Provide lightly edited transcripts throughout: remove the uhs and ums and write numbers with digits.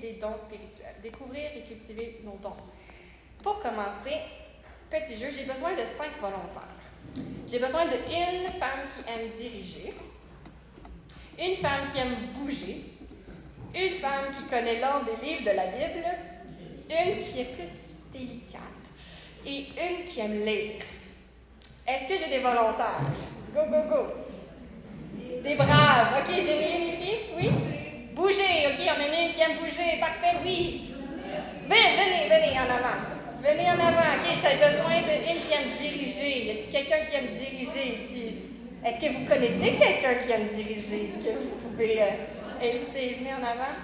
des dons spirituels. Découvrir et cultiver nos dons. Pour commencer, petit jeu, j'ai besoin de 5 volontaires. J'ai besoin d'une femme qui aime diriger, une femme qui aime bouger, une femme qui connaît l'ordre des livres de la Bible, une qui est plus délicate et une qui aime lire. Est-ce que j'ai des volontaires? Go, go, go! Des braves. OK, j'ai mis une ici? Oui? Bouger. OK, on en a une qui aime bouger. Parfait, oui. Venez en avant. Venez en avant. OK, j'ai besoin d'une qui aime diriger. Y a-t-il quelqu'un qui aime diriger ici? Est-ce que vous connaissez quelqu'un qui aime diriger que vous pouvez inviter? Venez en avant.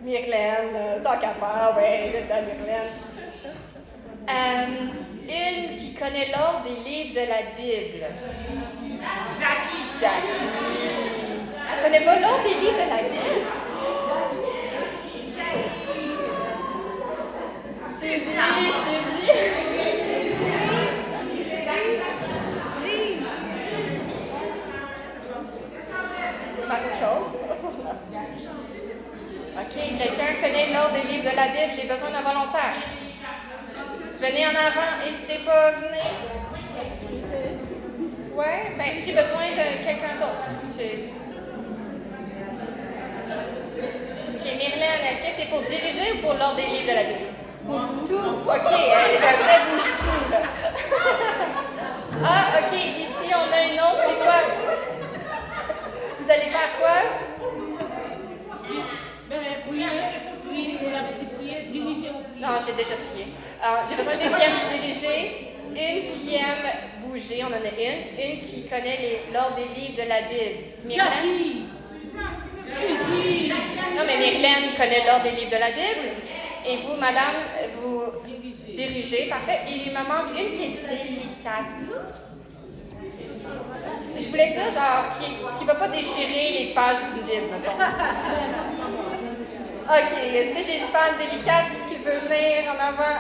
Myrlène, tant qu'à faire, oui, le temps Myrlène. Une qui connaît l'ordre des livres de la Bible. Jackie. Elle connaît pas l'ordre des livres de la Bible? Suzy. Marco. OK, quelqu'un connaît l'ordre des livres de la Bible, j'ai besoin d'un volontaire. Venez en avant, n'hésitez pas, venez. Ouais, ben j'ai besoin de quelqu'un d'autre. OK, Myrlène, est-ce que c'est pour diriger ou pour l'ordre des livres de la Bible? Tout. OK, elle est un vrai bouge-trou, là. OK, ici on a une autre, c'est quoi? Vous allez faire quoi? Prier, vous l'avez dit prier, diriger ou prier? Non, j'ai déjà prié. Alors, j'ai besoin d'une qui aime diriger, une qui aime bouger, on en a une qui connaît l'ordre des livres de la Bible. Jackie! Suzy! Non, mais Myrlène connaît l'ordre des livres de la Bible. Et vous, madame, vous dirigez, parfait. Et il me manque une qui est délicate. Je voulais dire, genre, qui ne va pas déchirer les pages d'une Bible, mettons. OK, est-ce que j'ai une femme délicate qui veut venir en avant?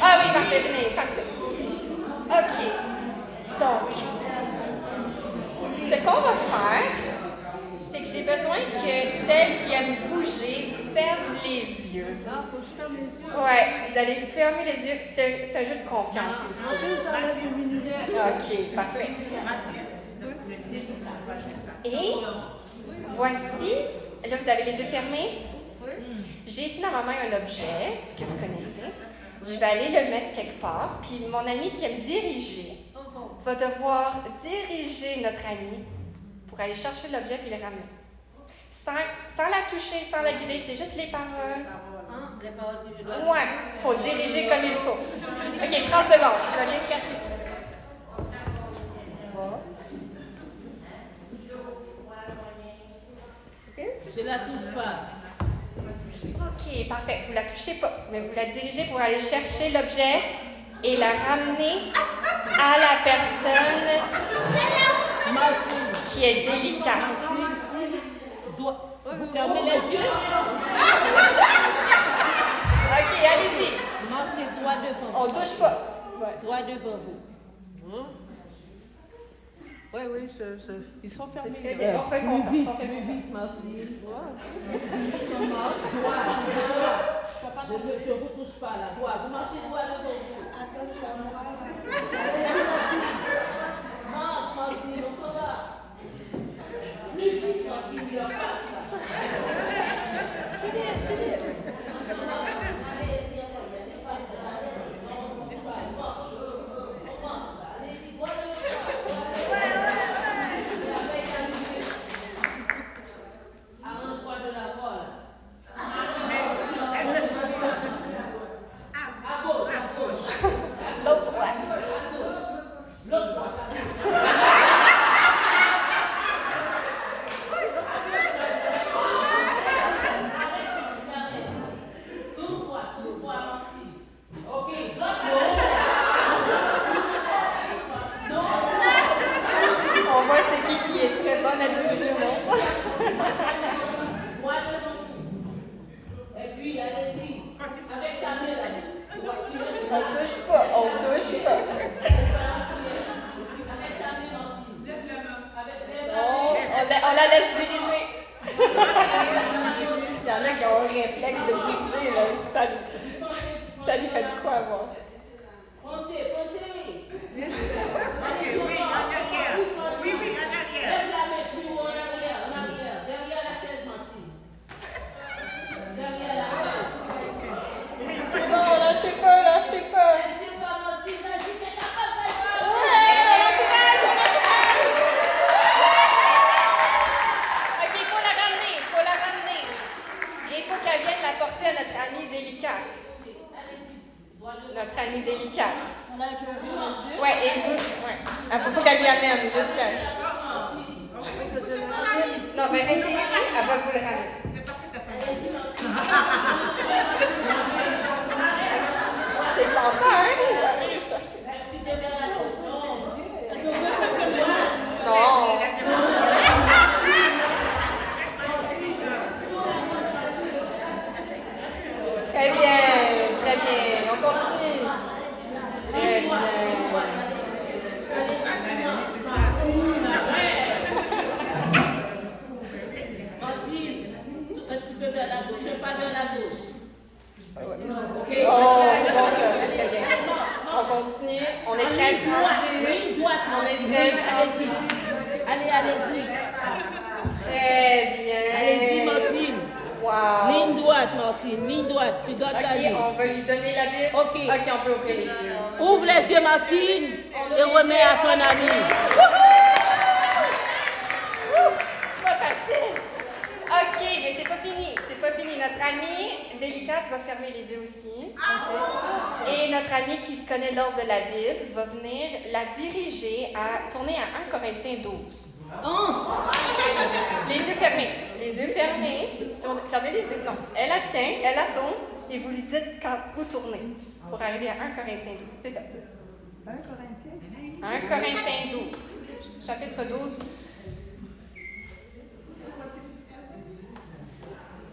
Ah oui, parfait, venez, parfait. OK. Donc, ce qu'on va faire, c'est que j'ai besoin que celle qui aime bouger ferme les yeux. Ah, faut que je ferme les yeux? Ouais, vous allez fermer les yeux. C'est un jeu de confiance aussi. J'enlève mes lunettes. OK, parfait. Et voici, là vous avez les yeux fermés. J'ai ici dans ma main un objet que vous connaissez. Je vais aller le mettre quelque part. Puis mon ami qui aime diriger va devoir diriger notre ami pour aller chercher l'objet puis le ramener. Sans la toucher, sans la guider, c'est juste les paroles. Les paroles que je dois... Ouais, il faut diriger comme il faut. OK, 30 secondes. Je vais aller cacher ça. Je la touche pas. OK, parfait. Vous la touchez pas, mais vous la dirigez pour aller chercher l'objet et la ramener à la personne qui est délicate. Vous fermez les yeux. OK, allez-y. Marchez droit devant On vous. touche pas. Ouais. Droit devant vous. Oui, ils sont fermés. C'est très bien. On fait confiance. On fait confiance. Martine. Ouais. Ne vous touche pas là. Droit. Vous marchez droit devant vous. Attention, Marche, Martine, on s'en va. Plus vite, Martine, tu vas pas ça. L'autre droite. réflexe de diriger, là. Ça lui fait de quoi, voir ça? Penchez. Ok, oui, en arrière. Oui, en arrière. Lève la main plus haut en arrière. Derrière la chaise, Martine. Derrière la chaise. Non, lâchez pas. Lâchez pas, Martine. Vas-y, t'es capable, vas-y. Ouais, on encourage. Ok, il faut la ramener. Et il faut qu'elle vienne la porter à notre amie délicate. Notre amie délicate. Ouais, et vous. Ouais. Il faut qu'elle lui amène jusqu'à. Non, mais restez ici, elle va vous le ramener. C'est parce que ça sent C'est tentant, hein? Je vais aller chercher. Non. Très bien. On continue. Très bien. Martine, un petit peu vers la gauche, pas vers la gauche. Ok. Oh, c'est bon ça, c'est très bien. On continue. On est presque rendu. Ligne droite, On est Martine. presque rendu. Allez-y. Très bien. Allez-y, Martine. Wow. Ligne droite, Martine. Ligne droite. Tu dois Ok, t'aller. on va lui donner la Bible. Ok. Ok, on peut ouvrir les yeux. Ouvre les yeux, Martine, et remets à ton ami. Pas facile. Ok, mais c'est pas fini. Notre amie délicate va fermer les yeux aussi. Et notre amie qui se connaît l'ordre de la Bible va venir la diriger à tourner à 1 Corinthiens 12. Les yeux fermés. Fermez les yeux. Non. Elle la tient, elle la tourne, et vous lui dites où tourner pour arriver à 1 Corinthiens 12. C'est ça. 1 Corinthiens 12. Chapitre 12.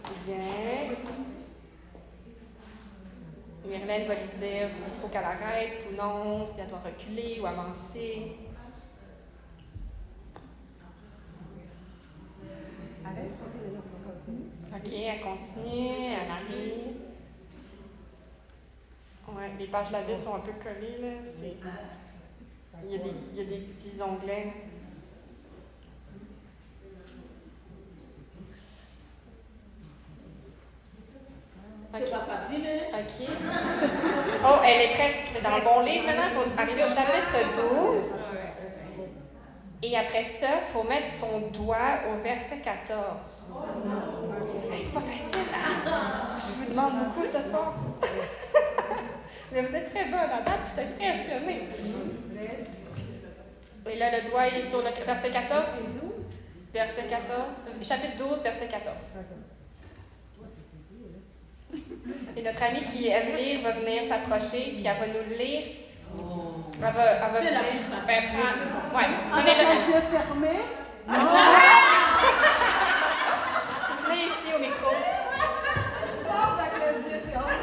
C'est bien. Myrlène va lui dire s'il faut qu'elle arrête ou non, si elle doit reculer ou avancer. Ok, elle continue, elle arrive. Ouais, les pages de la Bible sont un peu collées, là. Il y a des petits onglets. C'est pas facile, hein? Ok. Oh, elle est presque dans le bon livre maintenant. Il faut arriver au chapitre 12. Et après ça, il faut mettre son doigt au verset 14. Hey, c'est pas facile, hein? Je vous demande beaucoup ce soir. Mais vous êtes très bonne à date, je suis impressionnée. Et là, le doigt est sur le verset 14. Verset 14. Chapitre 12, verset 14. Et notre amie qui aime lire va venir s'approcher, puis elle va nous lire. Elle va C'est la venir. plus facile. Ben, ouais, Avec les yeux fermés. venez ici au micro.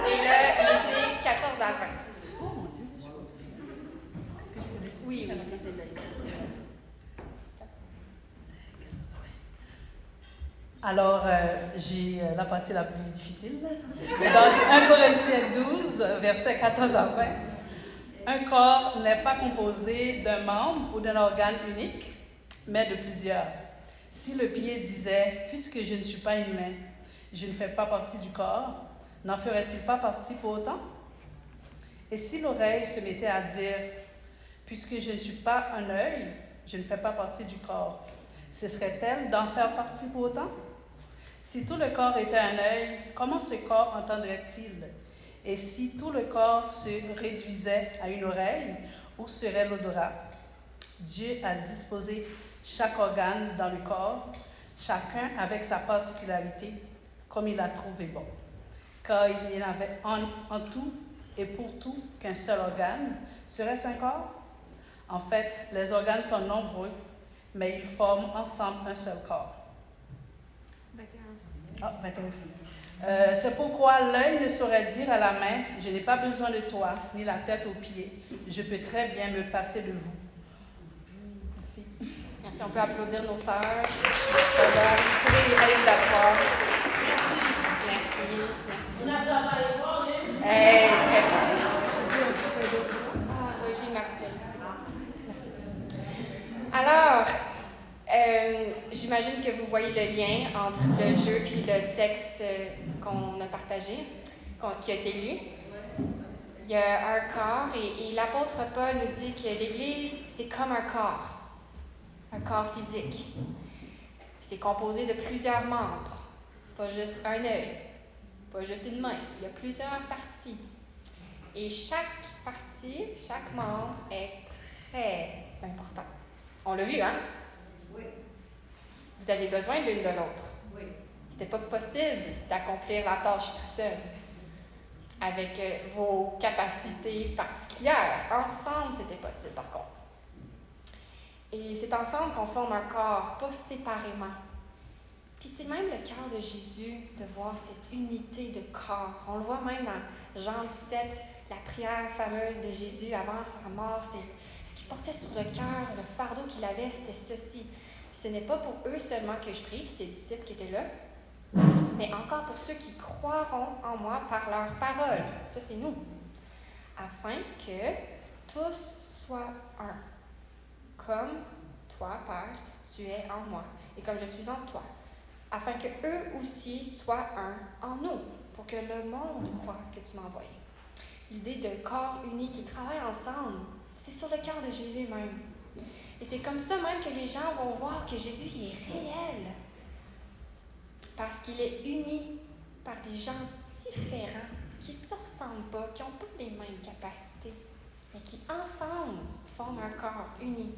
Et là, ici, 14 à 20. Oh mon Dieu, est-ce que je peux déposer? Oui, c'est là ici. Alors, j'ai la partie la plus difficile. Donc, 1 Corinthiens 12, versets 14 à 20. Un corps n'est pas composé d'un membre ou d'un organe unique, mais de plusieurs. Si le pied disait « Puisque je ne suis pas une main, je ne fais pas partie du corps », n'en ferait-il pas partie pour autant? Et si l'oreille se mettait à dire « Puisque je ne suis pas un œil, je ne fais pas partie du corps », cesserait-elle d'en faire partie pour autant? Si tout le corps était un œil, comment ce corps entendrait-il? Et si tout le corps se réduisait à une oreille, où serait l'odorat? Dieu a disposé chaque organe dans le corps, chacun avec sa particularité, comme il a trouvé bon. Car il y en avait en tout et pour tout qu'un seul organe, serait-ce un corps? En fait, les organes sont nombreux, mais ils forment ensemble un seul corps. 21 aussi. C'est pourquoi l'œil ne saurait dire à la main, je n'ai pas besoin de toi, ni la tête aux pieds, je peux très bien me passer de vous. Merci. Merci, on peut applaudir nos sœurs. Vous pouvez aller vous asseoir. Merci. voyez le lien entre le jeu et le texte qu'on a partagé, qui a été lu. Il y a un corps et l'apôtre Paul nous dit que l'Église, c'est comme un corps physique. C'est composé de plusieurs membres, pas juste un œil, pas juste une main. Il y a plusieurs parties. Et chaque partie, chaque membre est très important. On l'a vu, hein? Oui. Vous avez besoin l'une de l'autre. Oui. C'était pas possible d'accomplir la tâche tout seul, avec vos capacités particulières. Ensemble, c'était possible, par contre. Et c'est ensemble qu'on forme un corps, pas séparément. Puis c'est même le cœur de Jésus de voir cette unité de corps. On le voit même dans Jean 17, la prière fameuse de Jésus avant sa mort. C'était ce qu'il portait sur le cœur, le fardeau qu'il avait, c'était ceci. Ce n'est pas pour eux seulement que je prie, ces disciples qui étaient là, mais encore pour ceux qui croiront en moi par leur parole. Ça, c'est nous. Afin que tous soient un. Comme toi, Père, tu es en moi, et comme je suis en toi. Afin que eux aussi soient un en nous, pour que le monde croie que tu m'as envoyé. L'idée de corps uni qui travaille ensemble, c'est sur le cœur de Jésus même. Et c'est comme ça même que les gens vont voir que Jésus il est réel. Parce qu'il est uni par des gens différents, qui ne se ressemblent pas, qui n'ont pas les mêmes capacités, mais qui ensemble forment un corps uni.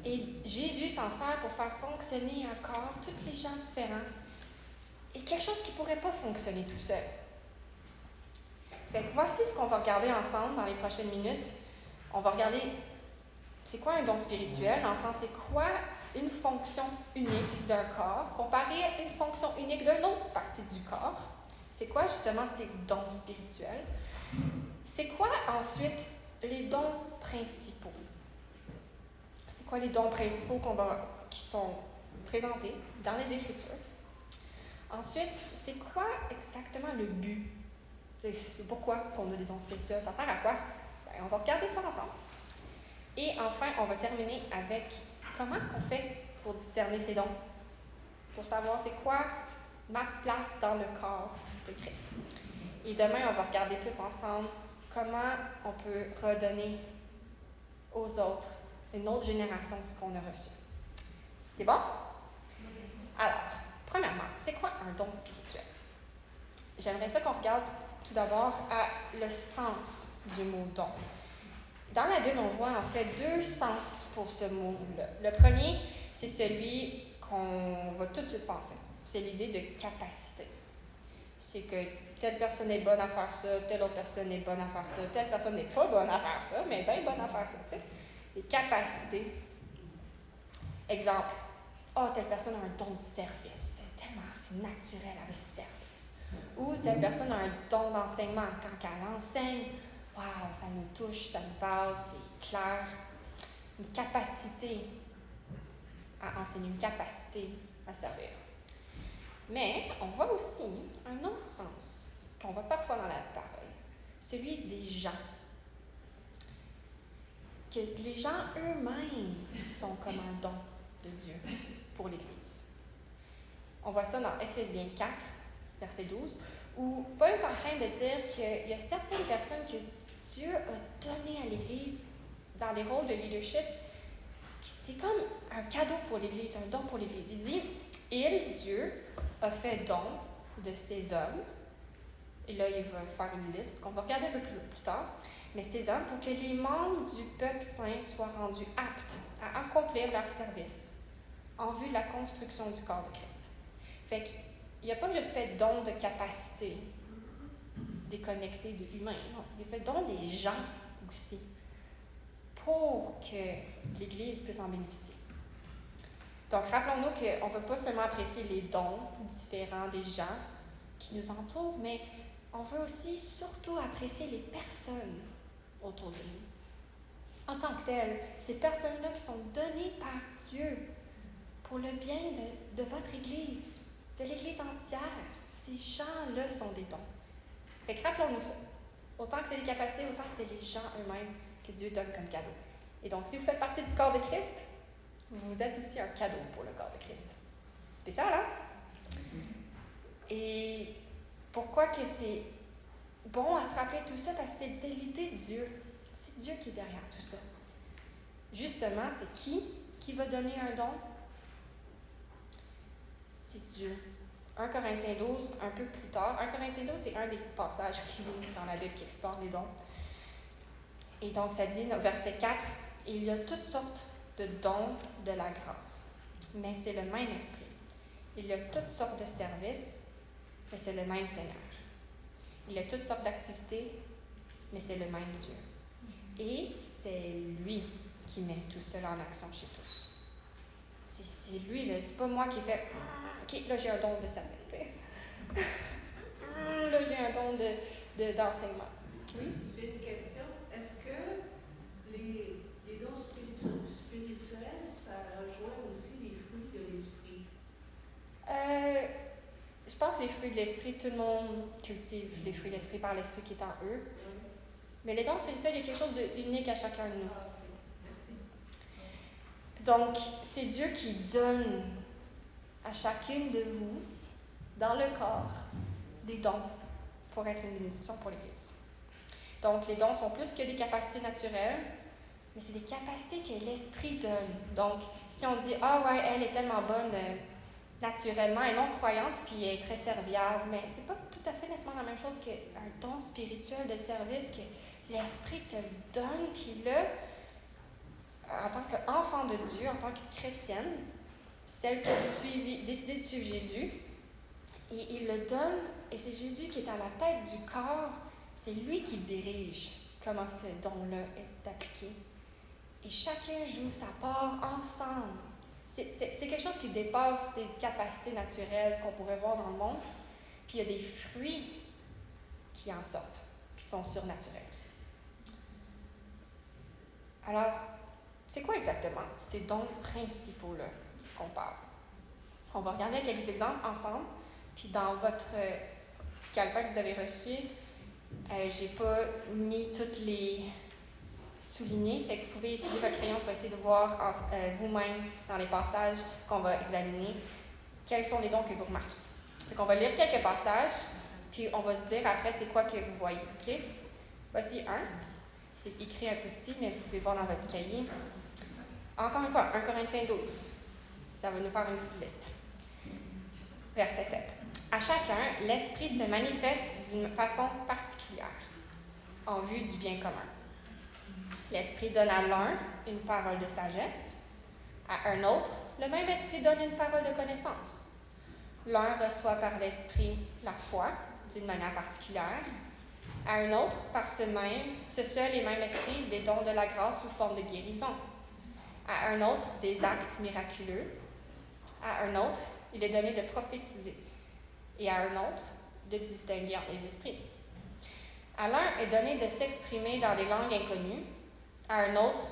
Et Jésus s'en sert pour faire fonctionner un corps, tous les gens différents, et quelque chose qui ne pourrait pas fonctionner tout seul. Fait que voici ce qu'on va regarder ensemble dans les prochaines minutes. On va regarder c'est quoi un don spirituel, dans le sens c'est quoi une fonction unique d'un corps comparé à une fonction unique d'une autre partie du corps. C'est quoi justement ces dons spirituels? C'est quoi ensuite les dons principaux? C'est quoi les dons principaux qui sont présentés dans les Écritures? Ensuite, c'est quoi exactement le but? C'est pourquoi qu'on a des dons spirituels? Ça sert à quoi? Ben, on va regarder ça ensemble. Et enfin, on va terminer avec comment on fait pour discerner ces dons, pour savoir c'est quoi ma place dans le corps de Christ. Et demain, on va regarder plus ensemble comment on peut redonner aux autres, une autre génération, ce qu'on a reçu. C'est bon? Alors, premièrement, c'est quoi un don spirituel? J'aimerais ça qu'on regarde tout d'abord à le sens du mot don. Dans la Bible, on voit en fait deux sens pour ce mot-là. Le premier, c'est celui qu'on va tout de suite penser. C'est l'idée de capacité. C'est que telle personne est bonne à faire ça, telle autre personne est bonne à faire ça, telle personne n'est pas bonne à faire ça, mais bien bonne à faire ça. Tu sais. Les capacités. Exemple, telle personne a un don de service. C'est naturel, elle veut servir. Ou telle personne a un don d'enseignement. Quand elle enseigne, wow, ça nous touche, ça nous parle, c'est clair. Une capacité à enseigner, une capacité à servir. Mais on voit aussi un autre sens qu'on voit parfois dans la parole, celui des gens. Que les gens eux-mêmes sont comme un don de Dieu pour l'Église. On voit ça dans Éphésiens 4, verset 12, où Paul est en train de dire qu'il y a certaines personnes que Dieu a données à l'Église dans des rôles de leadership. C'est comme un cadeau pour l'Église, un don pour l'Église. Il dit, Dieu, a fait don de ces hommes. Et là, il va faire une liste qu'on va regarder un peu plus tard. Mais ces hommes, pour que les membres du peuple saint soient rendus aptes à accomplir leur service en vue de la construction du corps de Christ. Fait qu'il n'a pas juste fait don de capacité déconnectée de l'humain. Non, il a fait don des gens aussi pour que l'Église puisse en bénéficier. Donc, rappelons-nous qu'on ne veut pas seulement apprécier les dons différents des gens qui nous entourent, mais on veut aussi surtout apprécier les personnes autour de nous. En tant que telles, ces personnes-là qui sont données par Dieu pour le bien de votre Église, de l'Église entière. Ces gens-là sont des dons. Fait que rappelons-nous ça. Autant que c'est les capacités, autant que c'est les gens eux-mêmes que Dieu donne comme cadeau. Et donc, si vous faites partie du corps de Christ, vous êtes aussi un cadeau pour le corps de Christ. spécial, hein? Et pourquoi que c'est bon à se rappeler tout ça? Parce que c'est l'identité de Dieu. C'est Dieu qui est derrière tout ça. Justement, c'est qui va donner un don? C'est Dieu. 1 Corinthiens 12, un peu plus tard. 1 Corinthiens 12, c'est un des passages clés dans la Bible qui explore les dons. Et donc, ça dit, verset 4, « Il y a toutes sortes de dons de la grâce, mais c'est le même esprit. Il y a toutes sortes de services, mais c'est le même Seigneur. Il y a toutes sortes d'activités, mais c'est le même Dieu. Et c'est lui qui met tout cela en action chez tous. » C'est lui, là. C'est pas moi qui fais « OK, là, j'ai un don de service. » Là, j'ai un don d'enseignement. Oui? J'ai une question. Est-ce que les dons spirituels, ça rejoint aussi les fruits de l'esprit? Je pense que les fruits de l'esprit, tout le monde cultive les fruits de l'esprit par l'esprit qui est en eux. Mais les dons spirituels, il y a quelque chose d'unique à chacun de nous. Donc, c'est Dieu qui donne à chacune de vous, dans le corps, des dons pour être une bénédiction pour l'Église. Donc, les dons sont plus que des capacités naturelles, mais c'est des capacités que l'Esprit donne. Donc, si on dit « Ah ouais, elle est tellement bonne naturellement et non croyante, puis elle est très serviable », mais c'est pas tout à fait nécessairement la même chose qu'un don spirituel de service que l'Esprit te donne, puis là, en tant qu'enfant de Dieu, en tant que chrétienne, celle qui a décidé de suivre Jésus, et il le donne, et c'est Jésus qui est à la tête du corps, c'est lui qui dirige comment ce don-là est appliqué. Et chacun joue sa part ensemble. C'est quelque chose qui dépasse des capacités naturelles qu'on pourrait voir dans le monde, puis il y a des fruits qui en sortent, qui sont surnaturels aussi. Alors, c'est quoi exactement ces dons principaux-là qu'on parle? On va regarder quelques exemples ensemble. Puis dans votre petit calepin que vous avez reçu, j'ai pas mis toutes les soulignées. Fait que vous pouvez utiliser votre crayon pour essayer de voir vous-même dans les passages qu'on va examiner quels sont les dons que vous remarquez. Fait qu'on va lire quelques passages, puis on va se dire après c'est quoi que vous voyez. OK? Voici un. C'est écrit un peu petit, mais vous pouvez voir dans votre cahier. Encore une fois, 1 Corinthiens 12. Ça va nous faire une petite liste. Verset 7. À chacun, l'Esprit se manifeste d'une façon particulière, en vue du bien commun. L'Esprit donne à l'un une parole de sagesse, à un autre, le même Esprit donne une parole de connaissance. L'un reçoit par l'Esprit la foi d'une manière particulière, à un autre, par ce seul et même Esprit, des dons de la grâce sous forme de guérison. À un autre, des actes miraculeux. À un autre, il est donné de prophétiser. Et à un autre, de distinguer entre les esprits. À l'un est donné de s'exprimer dans des langues inconnues. À un autre,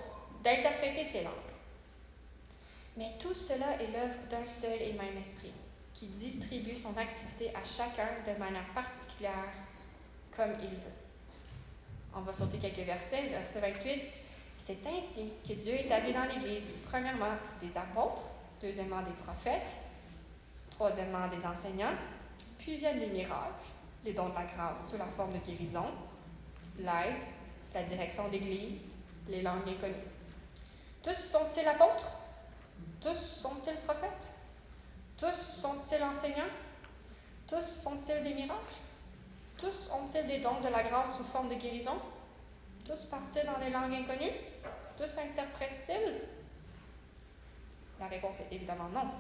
d'interpréter ces langues. Mais tout cela est l'œuvre d'un seul et même Esprit, qui distribue son activité à chacun de manière particulière, comme il veut. On va sauter quelques versets. Verset 28. C'est ainsi que Dieu établit dans l'Église, premièrement, des apôtres, deuxièmement, des prophètes, troisièmement, des enseignants, puis viennent les miracles, les dons de la grâce sous la forme de guérison, l'aide, la direction d'Église, les langues inconnues. Tous sont-ils apôtres? Tous sont-ils prophètes? Tous sont-ils enseignants? Tous font-ils des miracles? Tous ont-ils des dons de la grâce sous forme de guérison? Tous partent-ils dans les langues inconnues? Tous interprètent-ils? La réponse est évidemment non.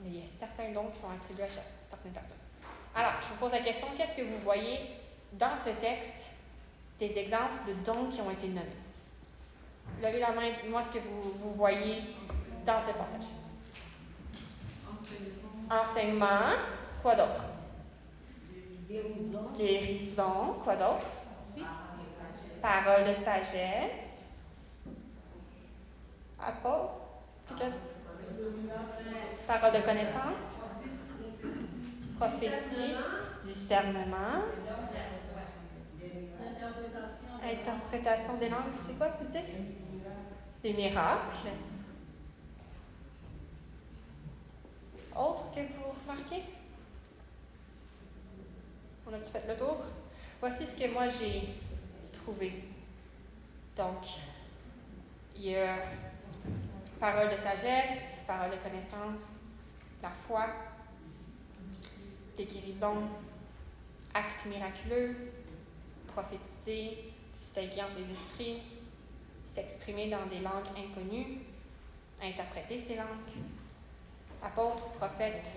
Mais il y a certains dons qui sont attribués à certaines personnes. Alors, je vous pose la question, qu'est-ce que vous voyez dans ce texte des exemples de dons qui ont été nommés? Levez la main et dites-moi ce que vous voyez dans ce passage. Enseignement. Quoi d'autre? Guérison. Quoi d'autre? Parole de sagesse. Apôtre. Parole de connaissance. Prophétie. Discernement. Interprétation des langues. C'est quoi que vous dites? Des miracles. Autre que vous remarqué? On a-tu fait le tour? Voici ce que moi j'ai trouvé. Donc, il y a parole de sagesse, parole de connaissance, la foi, les guérisons, actes miraculeux, prophétiser, distinguer entre les esprits, s'exprimer dans des langues inconnues, interpréter ces langues, apôtres, prophètes,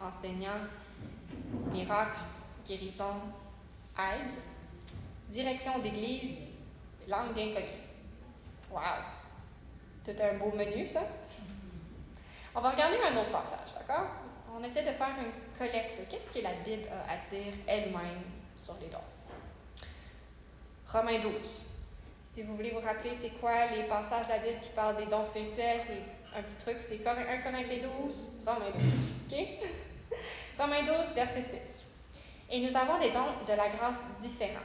enseignants, miracles, guérison, aide, direction d'église, langue inconnue. Wow! Tout un beau menu, ça. On va regarder un autre passage, d'accord? On essaie de faire une petite collecte. Qu'est-ce que la Bible a à dire elle-même sur les dons? Romains 12. Si vous voulez vous rappeler, c'est quoi les passages de la Bible qui parlent des dons spirituels? C'est un petit truc, c'est 1 Corinthiens 12, Romains 12. OK? Romains 12, verset 6. Et nous avons des dons de la grâce différents,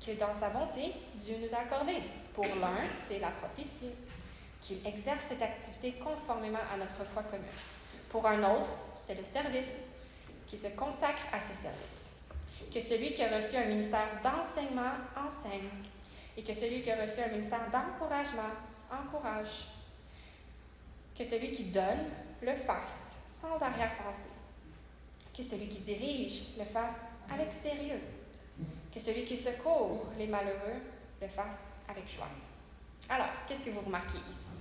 que dans sa bonté, Dieu nous a accordés. Pour l'un, c'est la prophétie, qu'il exerce cette activité conformément à notre foi commune. Pour un autre, c'est le service, qui se consacre à ce service. Que celui qui a reçu un ministère d'enseignement enseigne, et que celui qui a reçu un ministère d'encouragement encourage. Que celui qui donne le fasse sans arrière-pensée. Que celui qui dirige le fasse avec sérieux. Que celui qui secourt les malheureux le fasse avec joie. Alors, qu'est-ce que vous remarquez ici?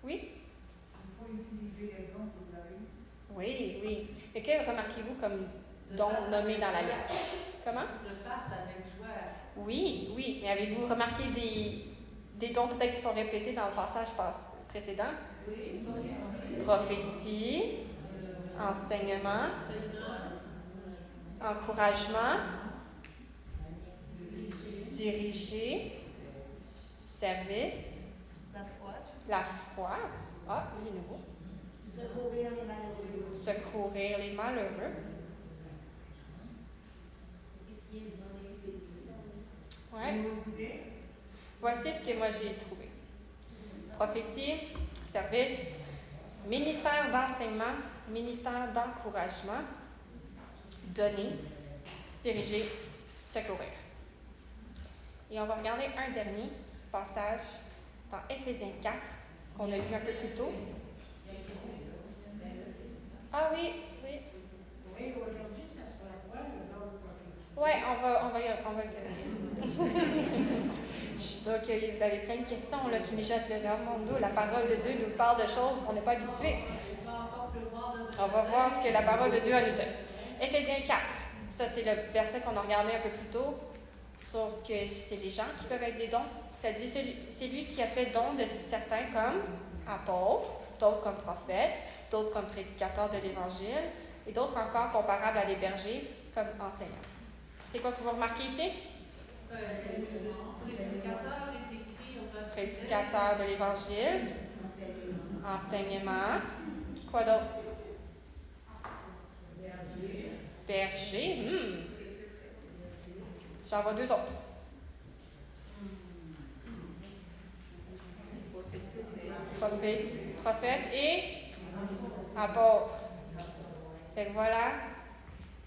Oui? Il faut utiliser les dons que vous avez. Oui, oui. Et que remarquez-vous comme dons nommés dans la liste? Comment? Le fasse avec joie. Oui, oui. Mais avez-vous remarqué des dons peut-être qui sont répétés dans le passage précédent? Oui, Prophétie, enseignement, encouragement, diriger, service, la foi. Ah, il est nouveau. Secourir les malheureux. Secourir les malheureux. Ouais. Voici ce que moi j'ai trouvé. Prophétie, service, ministère d'enseignement, ministère d'encouragement, donner, diriger, secourir. Et on va regarder un dernier passage dans Éphésiens 4 qu'on a vu un peu plus tôt. Ah oui, oui. Oui, aujourd'hui, ça sera quoi le don de prophétie? Ouais, on va examiner. Je suis sûre que vous avez plein de questions là, qui mijotent le cerveau. Nous, la parole de Dieu nous parle de choses qu'on n'est pas habitué. On va voir ce que la parole de Dieu a à nous dire. Éphésiens 4, ça c'est le verset qu'on a regardé un peu plus tôt, sur que c'est les gens qui peuvent être des dons. Ça dit, c'est lui qui a fait don de certains comme apôtres, d'autres comme prophètes, d'autres comme prédicateurs de l'Évangile, et d'autres encore comparables à des bergers comme enseignants. C'est quoi que vous remarquez ici? Prédicateur est écrit au verset Prédicateur de l'Évangile, enseignement, quoi d'autre? Berger, J'en vois deux autres. Prophète et apôtre. Fait que voilà,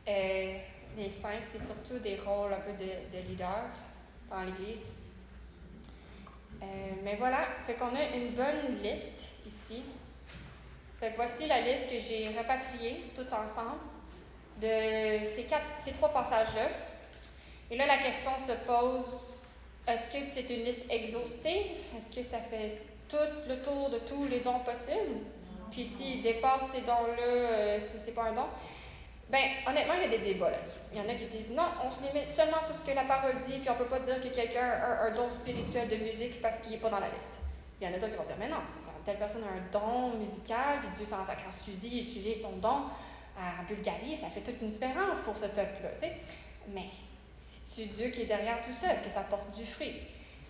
les 5, c'est surtout des rôles un peu de leader dans l'Église. Mais voilà, fait qu'on a une bonne liste ici. Fait que voici la liste que j'ai rapatriée tout ensemble de ces 3 passages-là. Et là, la question se pose, est-ce que c'est une liste exhaustive? Est-ce que ça fait tout le tour de tous les dons possibles? Puis s'il dépasse ces dons-là, c'est pas un don? Ben, honnêtement, il y a des débats là-dessus. Il y en a qui disent, non, on se limite seulement sur ce que la parole dit, puis on peut pas dire que quelqu'un a un don spirituel de musique parce qu'il est pas dans la liste. Il y en a d'autres qui vont dire, mais non, quand telle personne a un don musical, puis Dieu sans sacrant Suzy utilise son don à Bulgarie, ça fait toute une différence pour ce peuple-là, tu sais. Mais c'est-tu Dieu qui est derrière tout ça? Est-ce que ça porte du fruit?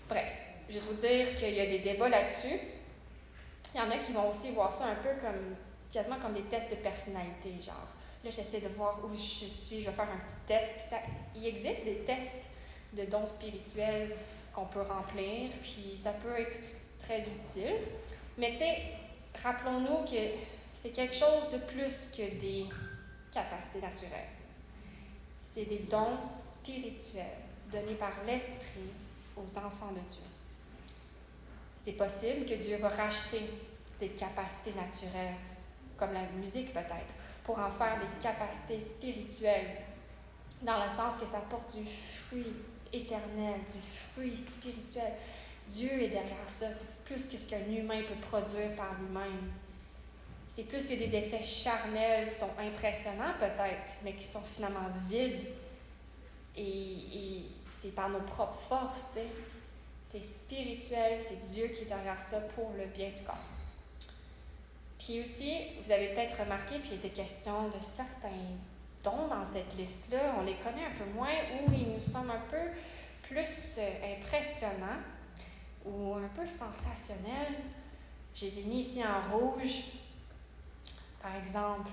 Bref, juste vous dire qu'il y a des débats là-dessus. Il y en a qui vont aussi voir ça un peu comme, quasiment comme des tests de personnalité, genre. Là, j'essaie de voir où je suis, je vais faire un petit test. Puis il existe des tests de dons spirituels qu'on peut remplir, puis ça peut être très utile. Mais tu sais, rappelons-nous que c'est quelque chose de plus que des capacités naturelles. C'est des dons spirituels donnés par l'Esprit aux enfants de Dieu. C'est possible que Dieu va racheter des capacités naturelles, comme la musique peut-être, pour en faire des capacités spirituelles, dans le sens que ça porte du fruit éternel, du fruit spirituel. Dieu est derrière ça, c'est plus que ce qu'un humain peut produire par lui-même. C'est plus que des effets charnels qui sont impressionnants peut-être, mais qui sont finalement vides. Et c'est par nos propres forces, tu sais. C'est spirituel, c'est Dieu qui est derrière ça pour le bien du corps. Puis aussi, vous avez peut-être remarqué, puis il était question de certains dons dans cette liste-là. On les connaît un peu moins, ou ils nous semblent un peu plus impressionnants ou un peu sensationnels. Je les ai mis ici en rouge. Par exemple,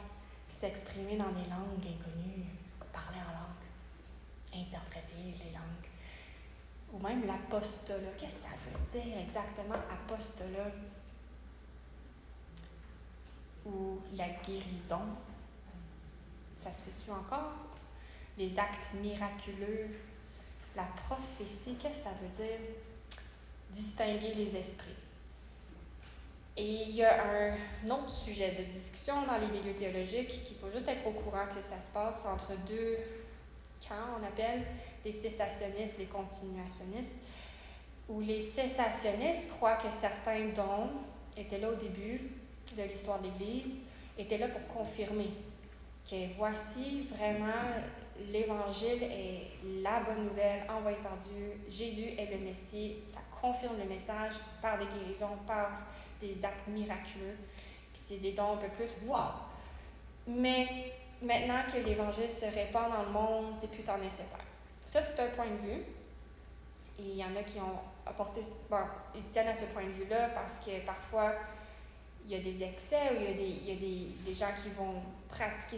s'exprimer dans des langues inconnues, parler en langue, interpréter les langues. Ou même l'apostolat. Qu'est-ce que ça veut dire exactement, apostolat? Ou la guérison. Ça se fait-tu encore? Les actes miraculeux. La prophétie, qu'est-ce que ça veut dire? Distinguer les esprits. Et il y a un autre sujet de discussion dans les milieux théologiques qu'il faut juste être au courant que ça se passe entre deux camps, on appelle les cessationnistes, les continuationnistes, où les cessationnistes croient que certains dons étaient là au début de l'histoire de l'Église, étaient là pour confirmer que voici vraiment l'Évangile est la bonne nouvelle envoyée par Dieu, Jésus est le Messie, ça confirme le message par des guérisons, par des actes miraculeux, puis c'est des dons un peu plus « wow ». Mais maintenant que l'Évangile se répand dans le monde, c'est plus tant nécessaire. Ça, c'est un point de vue. Et il y en a qui ont apporté... Bon, ils tiennent à ce point de vue-là parce que parfois, il y a des excès ou il y a des gens qui vont pratiquer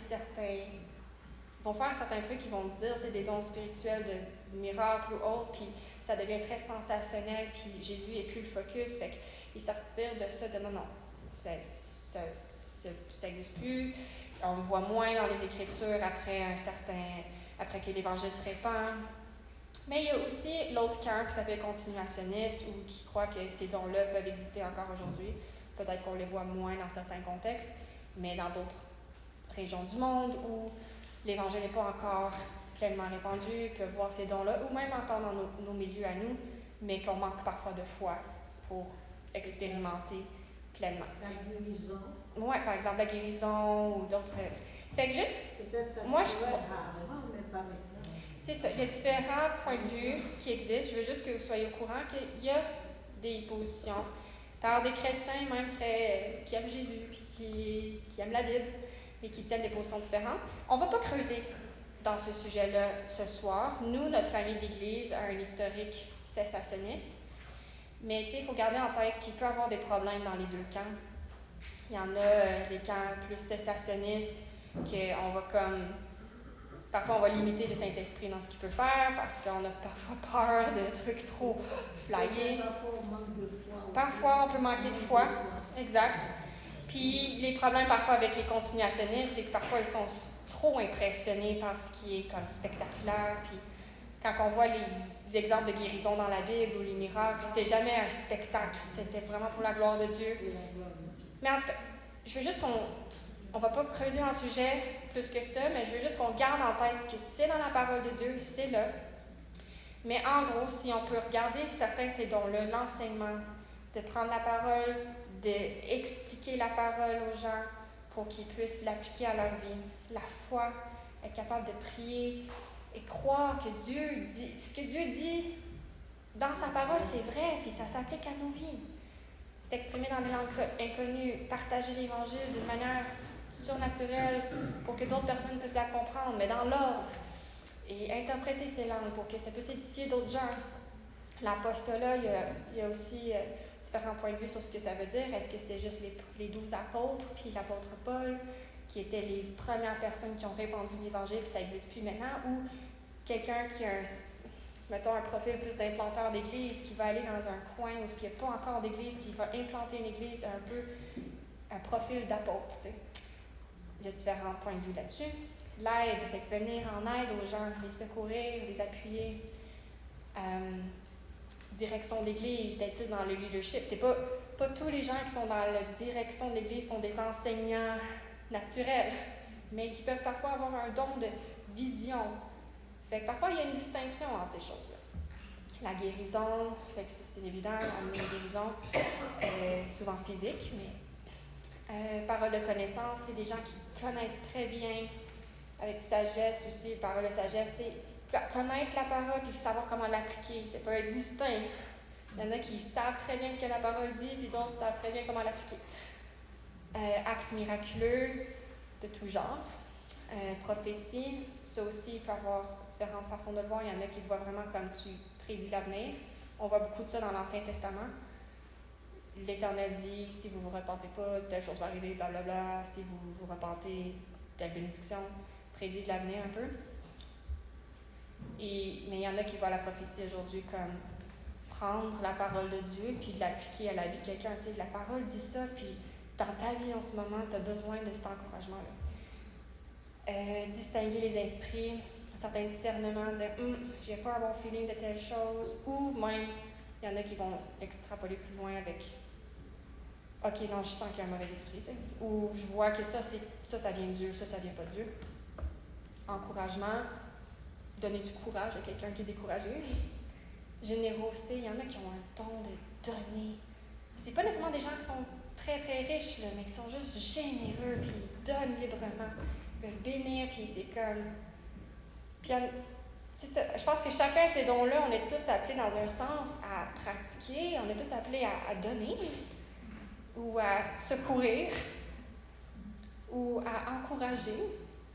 vont faire certains trucs qui vont dire c'est des dons spirituels de miracles ou autres, puis ça devient très sensationnel, puis Jésus n'est plus le focus. Fait qu'ils se retirent de ça, de non, ça n'existe plus. On le voit moins dans les Écritures après que l'Évangile se répand. Mais il y a aussi l'autre camp qui s'appelle continuationniste ou qui croit que ces dons-là peuvent exister encore aujourd'hui. Peut-être qu'on les voit moins dans certains contextes, mais dans d'autres régions du monde où l'Évangile n'est pas encore pleinement répandu, ils peuvent voir ces dons-là, ou même encore dans nos milieux à nous, mais qu'on manque parfois de foi pour expérimenter pleinement. La guérison. Oui, par exemple la guérison ou d'autres. Fait que juste, Peut-être ça moi je pourrait crois. rarement, mais pas maintenant. C'est ça, il y a différents points de vue qui existent. Je veux juste que vous soyez au courant qu'il y a des positions par des chrétiens même qui aiment Jésus puis qui aiment la Bible, mais qui tiennent des positions différentes. On ne va pas creuser dans ce sujet-là ce soir. Nous, notre famille d'Église a un historique cessationniste, mais il faut garder en tête qu'il peut y avoir des problèmes dans les deux camps. Il y en a les camps plus cessationnistes, qu'on va comme... Parfois, on va limiter le Saint-Esprit dans ce qu'il peut faire, parce qu'on a parfois peur de trucs trop flyés. Parfois, on manque de foi. Parfois, on peut manquer de foi. Exact. Puis, les problèmes parfois avec les continuationnistes, c'est que parfois, ils sont trop impressionnés par ce qui est comme spectaculaire. Puis, quand on voit les exemples de guérison dans la Bible ou les miracles, c'était jamais un spectacle. C'était vraiment pour la gloire de Dieu. Mais en tout cas, je veux juste on ne va pas creuser dans le sujet plus que ça, mais je veux juste qu'on garde en tête que c'est dans la parole de Dieu, c'est là. Mais en gros, si on peut regarder certains de ces dons-là, l'enseignement, de prendre la parole, d'expliquer la parole aux gens pour qu'ils puissent l'appliquer à leur vie. La foi, être capable de prier et croire que Dieu dit, ce que Dieu dit dans sa parole, c'est vrai, puis ça s'applique à nos vies. S'exprimer dans des langues inconnues, partager l'Évangile d'une manière surnaturelle pour que d'autres personnes puissent la comprendre, mais dans l'ordre, et interpréter ces langues pour que ça puisse édifier d'autres gens. L'apostolat, il y a aussi différents points de vue sur ce que ça veut dire. Est-ce que c'était juste les 12 apôtres, puis l'apôtre Paul, qui étaient les premières personnes qui ont répandu l'Évangile, puis ça n'existe plus maintenant, ou quelqu'un qui a un profil plus d'implanteur d'église, qui va aller dans un coin où il n'y a pas encore d'église, puis il va implanter une église un peu un profil d'apôtre, tu sais. Il y a différents points de vue là-dessus. L'aide, fait que venir en aide aux gens, les secourir, les appuyer. Direction d'église, d'être plus dans le leadership. Pas tous les gens qui sont dans la direction de l'église sont des enseignants naturels, mais qui peuvent parfois avoir un don de vision. Fait que parfois, il y a une distinction entre ces choses-là. La guérison, fait que c'est évident, on a une guérison souvent physique, mais parole de connaissance, c'est des gens qui connaissent très bien, avec sagesse aussi, parole de sagesse, connaître la parole puis savoir comment l'appliquer, c'est pas distinct. Il y en a qui savent très bien ce que la parole dit, puis d'autres savent très bien comment l'appliquer. Actes miraculeux de tout genre. Prophétie, ça aussi, il peut y avoir différentes façons de le voir. Il y en a qui le voient vraiment comme tu prédis l'avenir. On voit beaucoup de ça dans l'Ancien Testament. L'Éternel dit, si vous ne vous repentez pas, telle chose va arriver, blablabla. Si vous vous repentez, telle bénédiction, prédisent l'avenir un peu. Mais il y en a qui voient la prophétie aujourd'hui comme prendre la parole de Dieu puis de l'appliquer à la vie de quelqu'un. Tu sais, la parole dit ça, puis dans ta vie en ce moment, tu as besoin de cet encouragement-là. Distinguer les esprits, un certain discernement, dire j'ai pas un bon feeling de telle chose, ou même, il y en a qui vont extrapoler plus loin avec ok, non, je sens qu'il y a un mauvais esprit, tu sais, ou je vois que ça vient de Dieu, ça vient pas de Dieu. Encouragement, donner du courage à quelqu'un qui est découragé. Générosité, il y en a qui ont un don de donner. C'est pas nécessairement des gens qui sont très très riches, là, mais qui sont juste généreux, puis ils donnent librement. Ils veulent bénir, puis c'est comme. Puis c'est ça. Je pense que chacun de ces dons-là, on est tous appelés dans un sens à pratiquer, on est tous appelés à donner, ou à secourir, ou à encourager.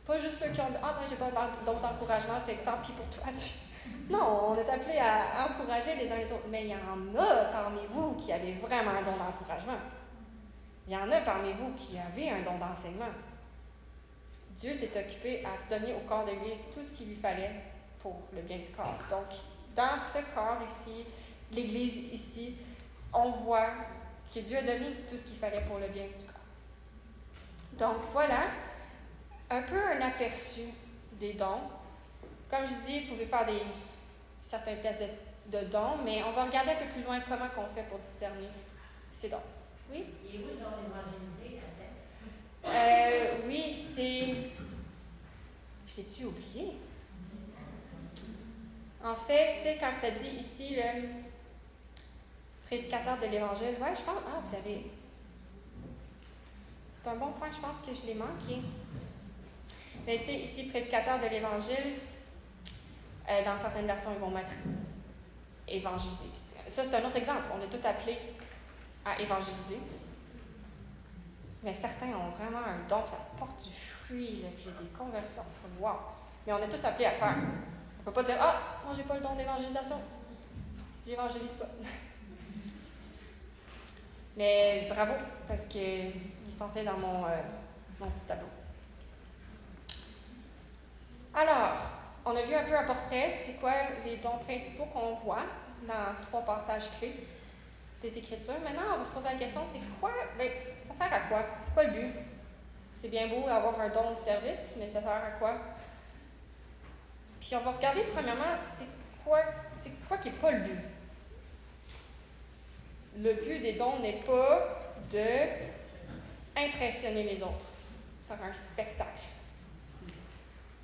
Pas juste ceux qui ont j'ai pas d'autres encouragements, fait que tant pis pour toi. Non, on est appelés à encourager les uns les autres. Mais il y en a parmi vous qui avez vraiment un don d'encouragement. Il y en a parmi vous qui avez un don d'enseignement. Dieu s'est occupé à donner au corps de l'Église tout ce qu'il lui fallait pour le bien du corps. Donc, dans ce corps ici, l'Église ici, on voit que Dieu a donné tout ce qu'il fallait pour le bien du corps. Donc, voilà un peu un aperçu des dons. Comme je dis, vous pouvez faire certains tests de dons, mais on va regarder un peu plus loin comment on fait pour discerner ces dons. Oui? Et oui, dans l'évangéliser, peut-être? Oui, c'est... Je l'ai-tu oublié? En fait, tu sais, quand ça dit ici, le prédicateur de l'Évangile, ouais, je pense... Ah, vous avez... C'est un bon point, je pense que je l'ai manqué. Mais tu sais, ici, prédicateur de l'Évangile, dans certaines versions, ils vont mettre évangéliser. Ça, c'est un autre exemple. On est tous appelés à évangéliser. Mais certains ont vraiment un don, ça porte du fruit, là, puis il y a des conversions. C'est wow. Mais on est tous appelés à faire. On ne peut pas dire moi, j'ai pas le don d'évangélisation. J'évangélise pas. Mais bravo, parce qu'il est censé dans mon petit tableau. Alors, on a vu un peu un portrait. C'est quoi les dons principaux qu'on voit dans 3 passages clés des Écritures. Maintenant, on va se poser la question, c'est quoi? Bien, ça sert à quoi? C'est quoi le but? C'est bien beau d'avoir un don de service, mais ça sert à quoi? Puis on va regarder premièrement, c'est quoi qui n'est pas le but? Le but des dons n'est pas d'impressionner les autres par un spectacle.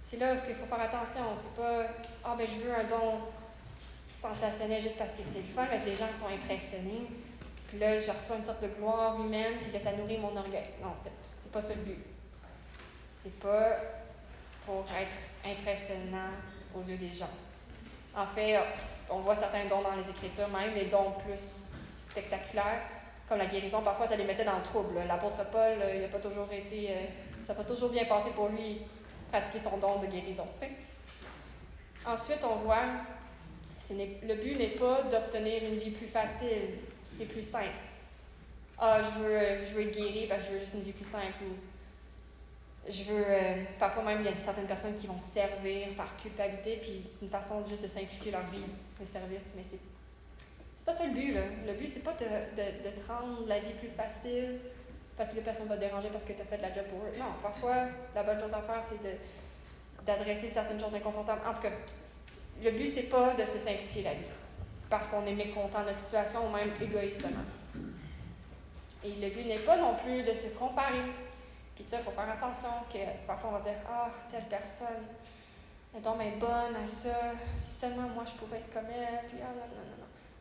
C'est là où il faut faire attention. C'est pas je veux un don sensationnel juste parce que c'est le fun, parce que les gens sont impressionnés. Puis là, je reçois une sorte de gloire humaine, puis là, ça nourrit mon orgueil. Non, c'est pas ça le but. C'est pas pour être impressionnant aux yeux des gens. En fait, on voit certains dons dans les Écritures, même des dons plus spectaculaires, comme la guérison. Parfois, ça les mettait dans le trouble. L'apôtre Paul, il n'a pas toujours été... ça n'a pas toujours bien passé pour lui, pratiquer son don de guérison. T'sais. Ensuite, on voit, le but n'est pas d'obtenir une vie plus facile et plus simple. Je veux être guéri parce que je veux juste une vie plus simple. Ou je veux... parfois même, il y a certaines personnes qui vont servir par culpabilité, puis c'est une façon juste de simplifier leur vie, le service. Mais c'est pas ça le but, là. Le but, c'est pas de te rendre la vie plus facile parce que la personne va te déranger parce que tu as fait de la job pour eux. Non, parfois, la bonne chose à faire, c'est d'adresser certaines choses inconfortables. En tout cas, le but, c'est pas de se simplifier la vie parce qu'on est mécontent de notre situation ou même égoïstement. Et le but n'est pas non plus de se comparer. Puis ça, il faut faire attention que parfois on va dire « Ah, telle personne est donc bien bonne à ça, si seulement moi je pouvais être comme elle. » Puis ah,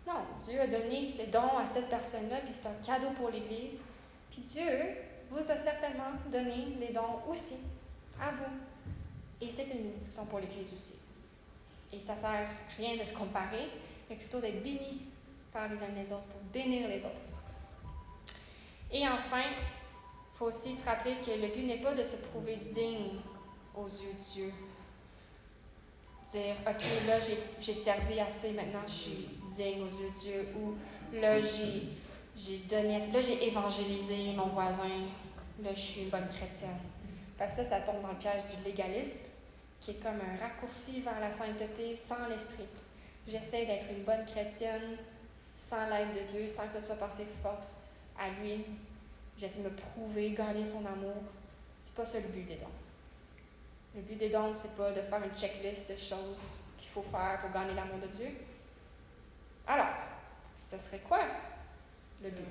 non. Non, Dieu a donné ses dons à cette personne-là, puis c'est un cadeau pour l'Église. Puis Dieu vous a certainement donné des dons aussi à vous. Et c'est une bénédiction pour l'Église aussi. Et ça ne sert à rien de se comparer, mais plutôt d'être bénis par les uns les autres pour bénir les autres aussi. Et enfin, il faut aussi se rappeler que le but n'est pas de se prouver digne aux yeux de Dieu. Dire, OK, là, j'ai servi assez, maintenant je suis digne aux yeux de Dieu. Ou là, j'ai donné assez, là, j'ai évangélisé mon voisin. Là, je suis une bonne chrétienne. Parce que ça tombe dans le piège du légalisme, qui est comme un raccourci vers la sainteté sans l'esprit. J'essaie d'être une bonne chrétienne sans l'aide de Dieu, sans que ce soit par ses forces à lui. J'essaie de me prouver, gagner son amour. C'est pas ça le but des dons. Le but des dons, c'est pas de faire une checklist de choses qu'il faut faire pour gagner l'amour de Dieu. Alors, ce serait quoi le but?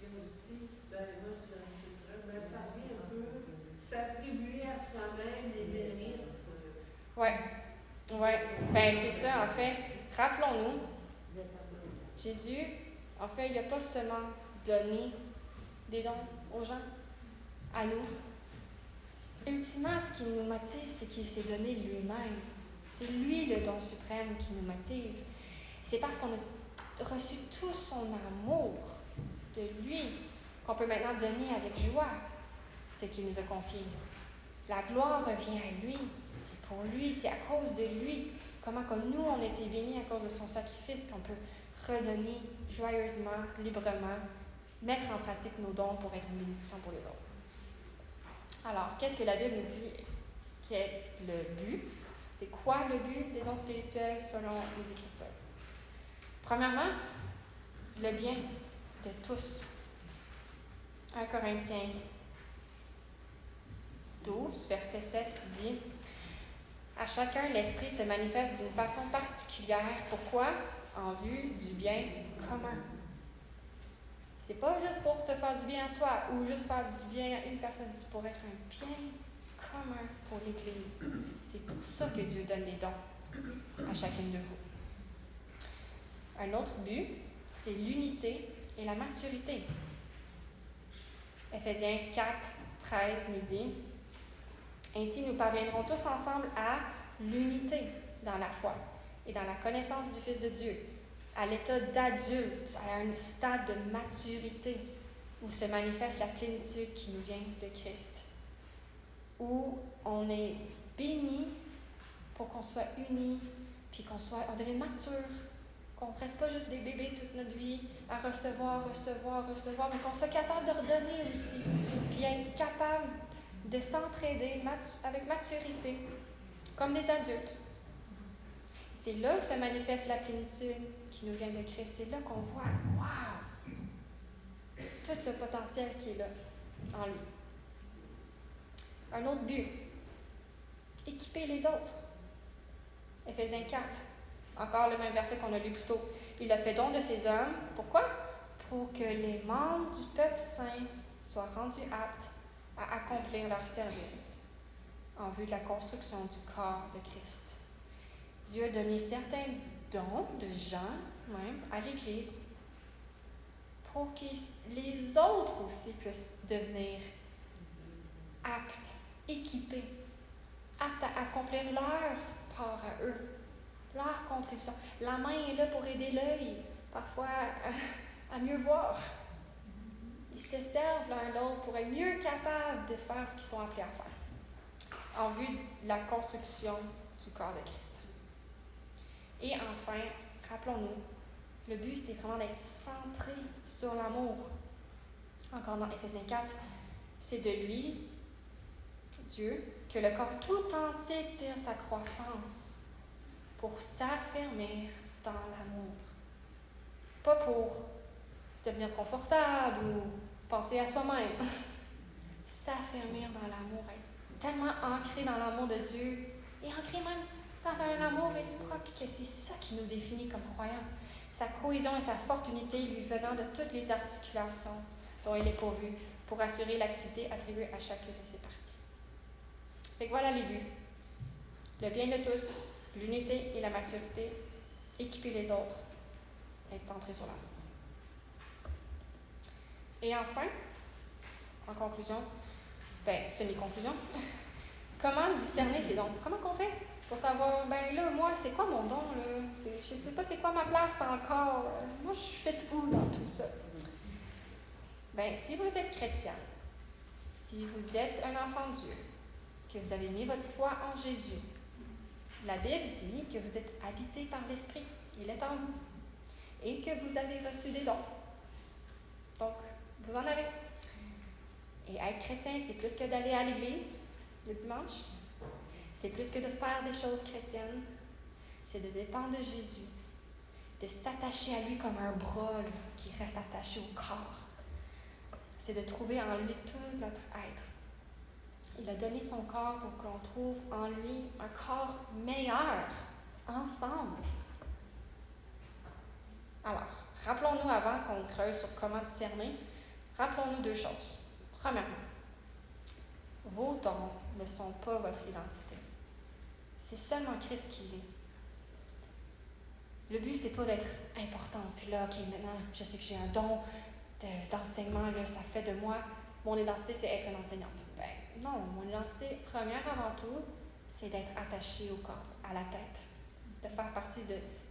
Et aussi, moi, ça vient un peu s'attribuer à soi-même les mérites. Ouais. Ben c'est ça, en fait. Rappelons-nous, Jésus, en fait, il n'a pas seulement donné des dons aux gens, à nous. Ultimement, ce qui nous motive, c'est qu'il s'est donné lui-même. C'est lui le don suprême qui nous motive. C'est parce qu'on a reçu tout son amour de lui qu'on peut maintenant donner avec joie ce qu'il nous a confié. La gloire revient à lui. C'est pour lui, c'est à cause de lui. Comment que nous, on a été bénis à cause de son sacrifice, qu'on peut redonner joyeusement, librement, mettre en pratique nos dons pour être une bénédiction pour les autres. Alors, qu'est-ce que la Bible nous dit qu'est le but? C'est quoi le but des dons spirituels selon les Écritures? Premièrement, le bien de tous. 1 Corinthiens 12, verset 7 dit « À chacun, l'Esprit se manifeste d'une façon particulière. Pourquoi? En vue du bien commun. » C'est pas juste pour te faire du bien à toi ou juste faire du bien à une personne, c'est pour être un bien commun pour l'Église. C'est pour ça que Dieu donne des dons à chacune de vous. Un autre but, c'est l'unité et la maturité. Éphésiens 4, 13 nous dit « Ainsi nous parviendrons tous ensemble à l'unité dans la foi et dans la connaissance du Fils de Dieu, à l'état d'adulte, à un stade de maturité où se manifeste la plénitude qui nous vient de Christ, où on est béni pour qu'on soit unis, puis on devienne mature, qu'on ne reste pas juste des bébés toute notre vie à recevoir, mais qu'on soit capable de redonner aussi, puis être capable de s'entraider avec maturité, comme des adultes. C'est là que se manifeste la plénitude qui nous vient de Christ. C'est là qu'on voit, wow, tout le potentiel qui est là, en lui. Un autre but, équiper les autres. Éphésiens 4, encore le même verset qu'on a lu plus tôt. Il a fait don de ses hommes. Pourquoi? Pour que les membres du peuple saint soient rendus aptes à accomplir leur service en vue de la construction du corps de Christ. Dieu a donné certains dons de gens, même, à l'Église, pour que les autres aussi puissent devenir aptes, équipés, aptes à accomplir leur part à eux, leur contribution. La main est là pour aider l'œil, parfois à mieux voir. Ils se servent l'un l'autre pour être mieux capables de faire ce qu'ils sont appelés à faire, en vue de la construction du corps de Christ. Et enfin, rappelons-nous, le but, c'est vraiment d'être centré sur l'amour. Encore dans Éphésiens 4, c'est de lui, Dieu, que le corps tout entier tire sa croissance pour s'affermir dans l'amour. Pas pour devenir confortable ou penser à soi-même. S'affermir dans l'amour, être tellement ancré dans l'amour de Dieu et ancré même dans un amour réciproque que c'est ça qui nous définit comme croyants. Sa cohésion et sa forte unité lui venant de toutes les articulations dont il est pourvu pour assurer l'activité attribuée à chacune de ses parties. Fait que voilà les buts. Le bien de tous, l'unité et la maturité, équiper les autres, être centré sur l'amour. Et enfin, en conclusion, semi-conclusion, comment discerner ces dons? Comment qu'on fait pour savoir, là, moi, c'est quoi mon don, là? Je sais pas c'est quoi ma place dans le corps. Moi, je fais où dans tout ça? Si vous êtes chrétien, si vous êtes un enfant de Dieu, que vous avez mis votre foi en Jésus, la Bible dit que vous êtes habité par l'Esprit. Il est en vous. Et que vous avez reçu des dons. Donc, vous en avez. Et être chrétien, c'est plus que d'aller à l'église le dimanche. C'est plus que de faire des choses chrétiennes. C'est de dépendre de Jésus. De s'attacher à lui comme un bras là, qui reste attaché au corps. C'est de trouver en lui tout notre être. Il a donné son corps pour qu'on trouve en lui un corps meilleur, ensemble. Alors, rappelons-nous avant qu'on creuse sur comment discerner, rappelons-nous deux choses. Premièrement, vos dons ne sont pas votre identité. C'est seulement Christ qui l'est. Le but, c'est pas d'être important. Puis là, OK, maintenant, je sais que j'ai un don d'enseignement, là, ça fait de moi. Mon identité, c'est être une enseignante. Non, mon identité première avant tout, c'est d'être attachée au corps, à la tête. De faire partie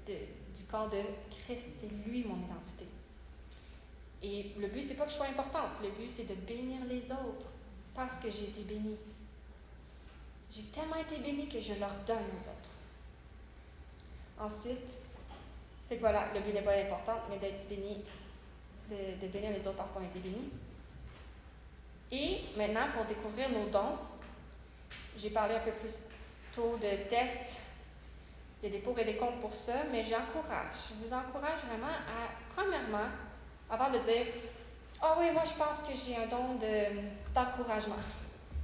du corps de Christ. C'est lui, mon identité. Et le but, c'est pas que je sois importante. Le but, c'est de bénir les autres parce que j'ai été bénie. J'ai tellement été bénie que je leur donne aux autres. Ensuite, fait que voilà, le but n'est pas important, mais d'être béni, de bénir les autres parce qu'on a été bénis. Et maintenant, pour découvrir nos dons, j'ai parlé un peu plus tôt de tests. Il y a des pour et des contre pour ça, mais je vous encourage vraiment à, premièrement, avant de dire « Ah oui, moi je pense que j'ai un don d'encouragement. »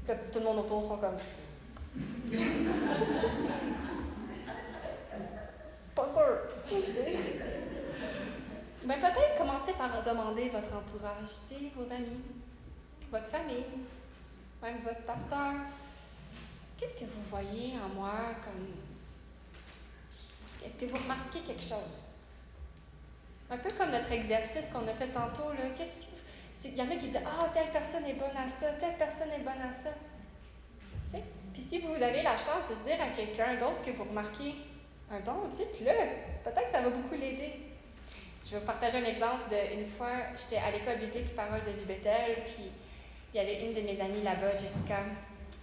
Puis là, tout le monde autour sont comme « Pas sûr. » Peut-être commencer par demander votre entourage, vos amis, votre famille, même votre pasteur. Qu'est-ce que vous voyez en moi comme... Est-ce que vous remarquez quelque chose? Un peu comme notre exercice qu'on a fait tantôt, là. Il y en a qui disent « Ah, telle personne est bonne à ça, telle personne est bonne à ça. » Puis si vous avez la chance de dire à quelqu'un d'autre que vous remarquez un don, dites-le. Peut-être que ça va beaucoup l'aider. Je vais vous partager un exemple d'une fois, j'étais à l'école biblique Parole de vie Bethel, puis il y avait une de mes amies là-bas, Jessica,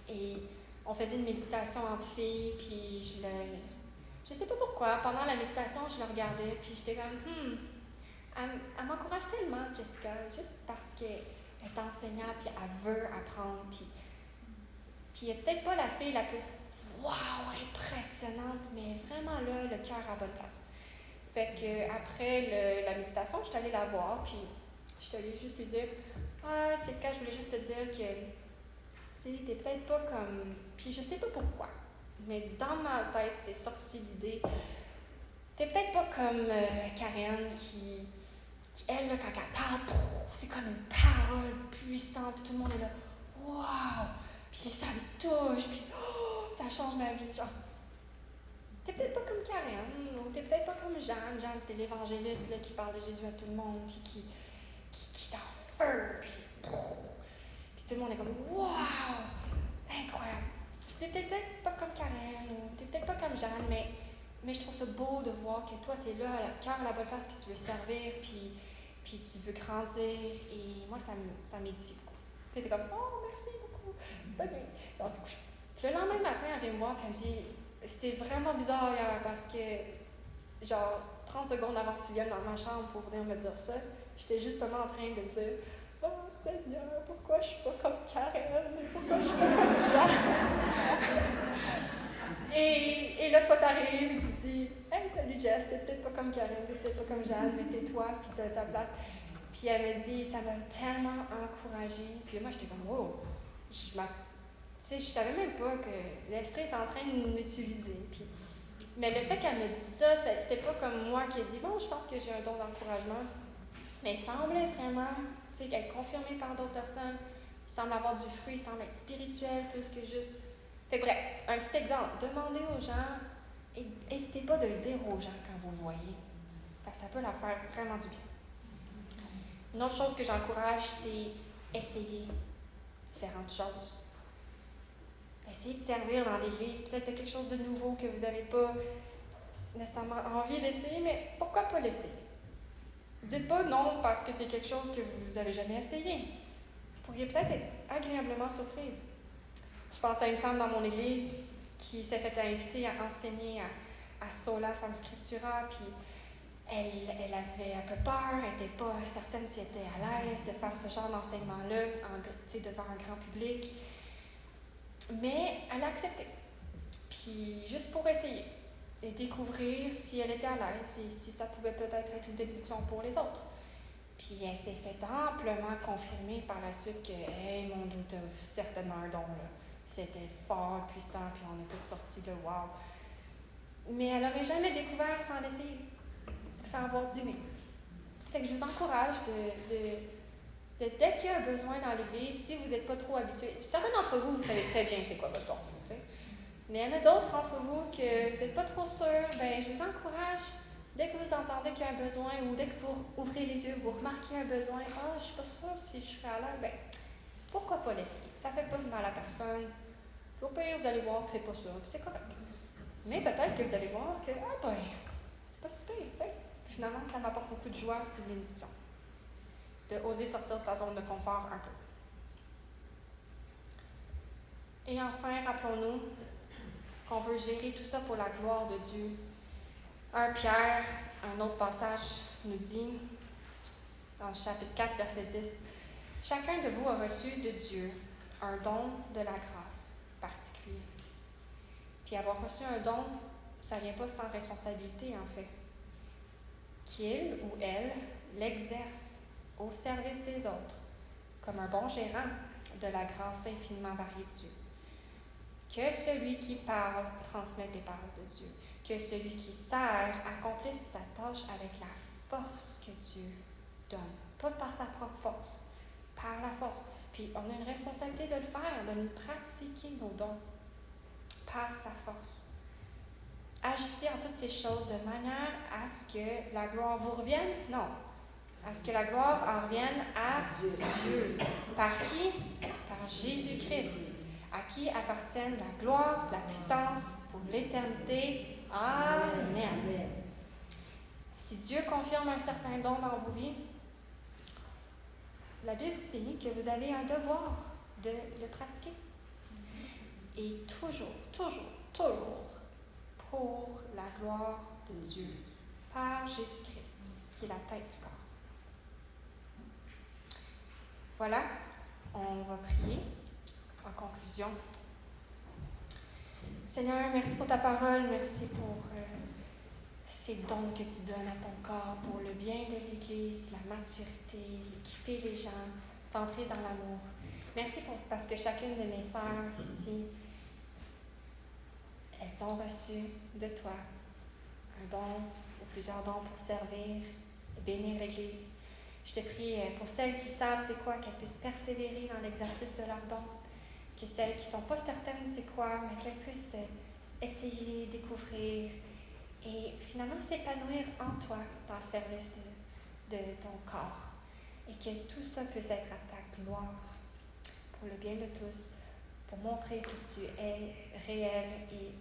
et on faisait une méditation entre filles, puis je sais pas pourquoi, pendant la méditation, je le regardais, puis j'étais comme, elle m'encourage tellement, Jessica, juste parce qu'elle est enseignante, puis elle veut apprendre, puis elle est peut-être pas la fille la plus, wow, impressionnante, mais vraiment là, le cœur à la bonne place. Fait que après la méditation, je suis allée la voir, puis je suis allée juste lui dire « Ah, Jessica, je voulais juste te dire que, tu sais, t'es peut-être pas comme... » Puis je sais pas pourquoi, mais dans ma tête, c'est sorti l'idée. T'es peut-être pas comme Karen qui, elle, là, quand elle parle, c'est comme une parole puissante, puis tout le monde est là « Wow! » Puis ça me touche, puis ça change ma vie, genre. T'es peut-être pas comme Karen, ou t'es peut-être pas comme Jeanne. Jeanne, c'était l'évangéliste là, qui parle de Jésus à tout le monde, puis qui est en feu, puis tout le monde est comme « Wow! Incroyable! » T'es peut-être pas comme Karen, ou t'es peut-être pas comme Jeanne, mais je trouve ça beau de voir que toi, t'es là, à cœur à la bonne place, que tu veux servir, puis tu veux grandir, et moi, ça m'édifie beaucoup. Puis t'es comme « Oh, merci beaucoup! » Bonne nuit. Et on s'est couché. Puis le lendemain matin, elle vient me voir, puis elle me dit « C'était vraiment bizarre hier parce que, genre, 30 secondes avant que tu viennes dans ma chambre pour venir me dire ça, j'étais justement en train de me dire « Oh Seigneur, pourquoi je suis pas comme Karen? Pourquoi je suis pas comme Jeanne? » Et là, toi, t'arrives et tu te dis « Hey, salut Jess, t'es peut-être pas comme Karen, t'es peut-être pas comme Jeanne, mais t'es toi, puis t'as ta place. » Puis elle me dit, ça m'a tellement encouragée. Puis moi, j'étais comme, wow. Je savais même pas que l'Esprit est en train de m'utiliser. Mais le fait qu'elle me dise ça, c'était pas comme moi qui ai dit, bon, je pense que j'ai un don d'encouragement. Mais il semblait vraiment, être confirmé par d'autres personnes. Il semble avoir du fruit, il semble être spirituel plus que juste. Fait bref, un petit exemple. Demandez aux gens, et n'hésitez pas de le dire aux gens quand vous le voyez. Parce que ça peut leur faire vraiment du bien. Une autre chose que j'encourage, c'est essayer différentes choses. Essayez de servir dans l'Église. Peut-être qu'il y a quelque chose de nouveau que vous n'avez pas nécessairement envie d'essayer, mais pourquoi pas l'essayer? Dites pas non parce que c'est quelque chose que vous n'avez jamais essayé. Vous pourriez peut-être être agréablement surprise. Je pense à une femme dans mon Église qui s'est fait inviter à enseigner à Sola Femme Scriptura, puis elle avait un peu peur, elle n'était pas certaine si elle était à l'aise de faire ce genre d'enseignement-là devant un grand public. Mais elle a accepté. Puis juste pour essayer et découvrir si elle était à l'aise et si ça pouvait peut-être être une bénédiction pour les autres. Puis elle s'est fait amplement confirmer par la suite que « Hey, mon Dieu, t'as certainement un don, là. » C'était fort, puissant, puis on est tous sortis de « Wow! » Mais elle n'aurait jamais découvert sans l'essayer, sans avoir dit oui. Fait que je vous encourage dès qu'il y a un besoin dans l'Église, si vous n'êtes pas trop habitués, certains d'entre vous, vous savez très bien c'est quoi votre don, t'sais. Mais il y en a d'autres entre vous que vous n'êtes pas trop sûrs, ben je vous encourage, dès que vous entendez qu'il y a un besoin ou dès que vous ouvrez les yeux, vous remarquez un besoin, je suis pas sûre si je serai à l'aise, ben pourquoi pas l'essayer? Ça fait pas de mal à personne. Puis au pire, vous allez voir que c'est pas sûr, puis c'est correct. Mais peut-être que vous allez voir que, c'est pas si pire, tu sais. Finalement, ça m'apporte beaucoup de joie, c'est une bénédiction. De oser sortir de sa zone de confort un peu. Et enfin, rappelons-nous qu'on veut gérer tout ça pour la gloire de Dieu. 1 Pierre, un autre passage, nous dit, dans le chapitre 4, verset 10, « Chacun de vous a reçu de Dieu un don de la grâce particulier. » Puis avoir reçu un don, ça ne vient pas sans responsabilité, en fait. Qu'il ou elle l'exerce au service des autres, comme un bon gérant de la grâce infiniment variée de Dieu. Que celui qui parle transmette les paroles de Dieu. Que celui qui sert accomplisse sa tâche avec la force que Dieu donne. Pas par sa propre force, par la force. Puis on a une responsabilité de le faire, de nous pratiquer nos dons par sa force. Agissez en toutes ces choses de manière à ce que la gloire vous revienne? Non. À ce que la gloire en revienne à Dieu. Par qui? Par Jésus-Christ, à qui appartiennent la gloire, la puissance pour l'éternité. Amen. Si Dieu confirme un certain don dans vos vies, la Bible dit que vous avez un devoir de le pratiquer. Et toujours, toujours, toujours pour la gloire de Dieu, par Jésus-Christ, qui est la tête du corps. Voilà, on va prier en conclusion. Seigneur, merci pour ta parole, merci pour ces dons que tu donnes à ton corps pour le bien de l'Église, la maturité, équiper les gens, centrer dans l'amour. Merci parce que chacune de mes sœurs ici, elles ont reçu de toi un don ou plusieurs dons pour servir et bénir l'Église. Je te prie pour celles qui savent c'est quoi, qu'elles puissent persévérer dans l'exercice de leurs dons, que celles qui ne sont pas certaines c'est quoi, mais qu'elles puissent essayer, découvrir et finalement s'épanouir en toi dans le service de ton corps. Et que tout ça puisse être à ta gloire, pour le bien de tous, pour montrer que tu es réel et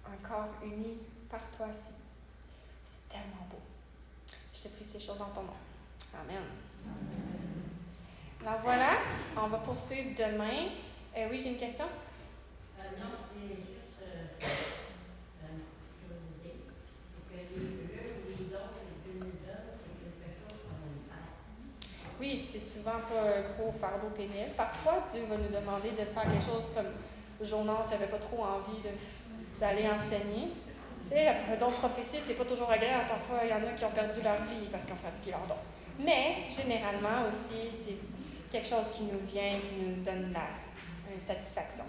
un corps uni par toi. C'est tellement beau. Je te prie ces choses dans ton nom. Amen. Alors voilà, on va poursuivre demain. Oui, j'ai une question? Non, c'est juste une idée. C'est que les dons que Dieu nous donne, c'est quelque chose qu'on aime faire. Oui, c'est souvent pas un gros fardeau pénible. Parfois, Dieu va nous demander de faire quelque chose comme Jonas n'avait pas trop envie d'aller enseigner. Tu sais, le don de prophétie, c'est pas toujours agréable. Parfois, il y en a qui ont perdu leur vie parce qu'ils ont pratiqué leur don. Mais généralement aussi, c'est quelque chose qui nous vient, qui nous donne la satisfaction.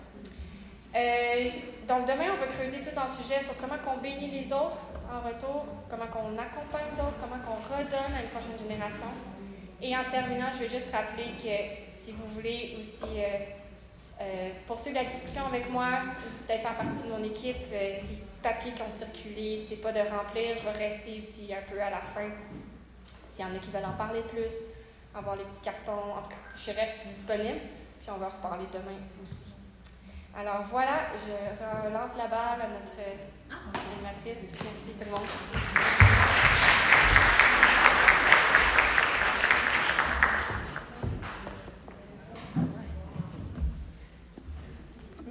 Donc demain, on va creuser plus dans le sujet sur comment on bénit les autres en retour, comment on accompagne d'autres, comment on redonne à une prochaine génération. Et en terminant, je veux juste rappeler que si vous voulez aussi poursuivre la discussion avec moi, peut-être faire partie de mon équipe, les petits papiers qui ont circulé, n'hésitez pas de remplir. Je vais rester aussi un peu à la fin. S'il y en a qui veulent en parler plus, avoir les petits cartons, en tout cas, je reste disponible, puis on va reparler demain aussi. Alors voilà, je relance la balle à notre animatrice. Merci tout le monde.